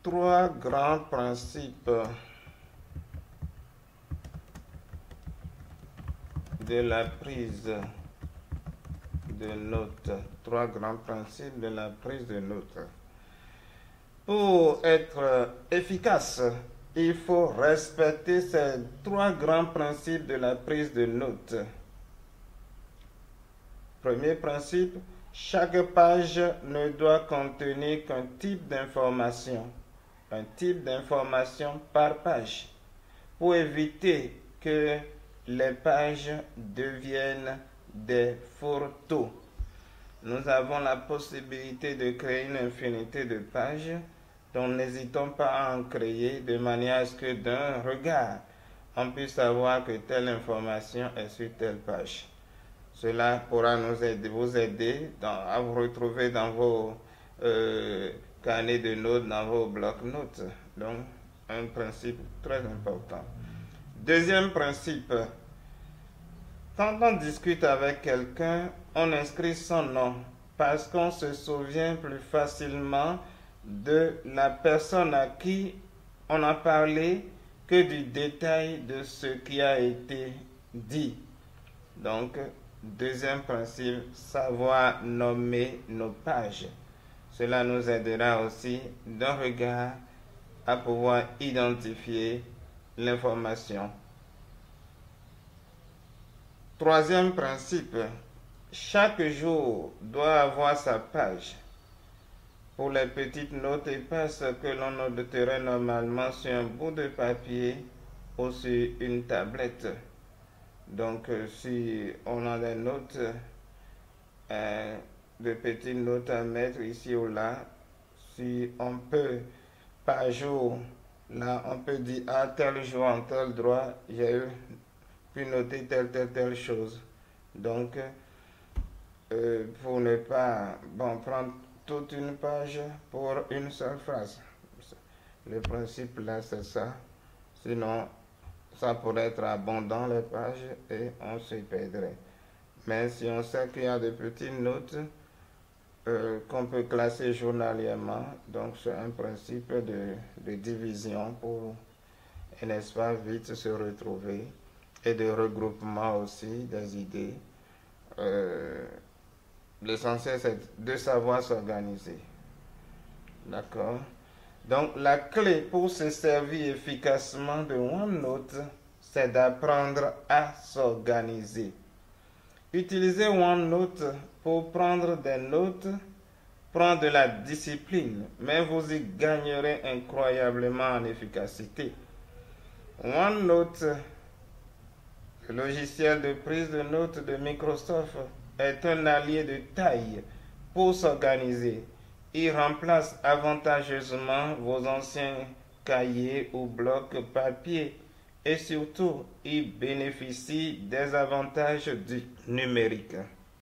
trois grands principes de la prise de notes. Trois grands principes de la prise de notes. Pour être efficace, il faut respecter ces trois grands principes de la prise de notes. Premier principe, chaque page ne doit contenir qu'un type d'information. Un type d'information par page. Pour éviter que les pages deviennent des fourre-tout. Nous avons la possibilité de créer une infinité de pages, donc n'hésitons pas à en créer de manière à ce que d'un regard, on puisse savoir que telle information est sur telle page. Cela pourra vous aider à vous retrouver dans vos carnets de notes, dans vos blocs-notes. Donc, un principe très important. Deuxième principe, quand on discute avec quelqu'un, on inscrit son nom parce qu'on se souvient plus facilement de la personne à qui on a parlé que du détail de ce qui a été dit. Donc, deuxième principe, savoir nommer nos pages. Cela nous aidera aussi d'un regard à pouvoir identifier l'information. Troisième principe, chaque jour doit avoir sa page. Pour les petites notes épaisses que l'on noterait normalement sur un bout de papier ou sur une tablette. Donc, si on a des notes, de petites notes à mettre ici ou là, si on peut, par jour, là, on peut dire, à tel jour, en tel droit, j'ai pu noter telle chose. Donc, pour ne pas prendre toute une page pour une seule phrase. Le principe là, c'est ça. Sinon, ça pourrait être abondant les pages et on se perdrait. Mais si on sait qu'il y a des petites notes qu'on peut classer journalièrement, donc c'est un principe de division pour, n'est-ce pas, vite se retrouver et de regroupement aussi des idées. L'essentiel, c'est de savoir s'organiser. D'accord? Donc, la clé pour se servir efficacement de OneNote, c'est d'apprendre à s'organiser. Utilisez OneNote pour prendre des notes, prend de la discipline, mais vous y gagnerez incroyablement en efficacité. OneNote, le logiciel de prise de notes de Microsoft, est un allié de taille pour s'organiser. Il remplace avantageusement vos anciens cahiers ou blocs papier et surtout, il bénéficie des avantages du numérique.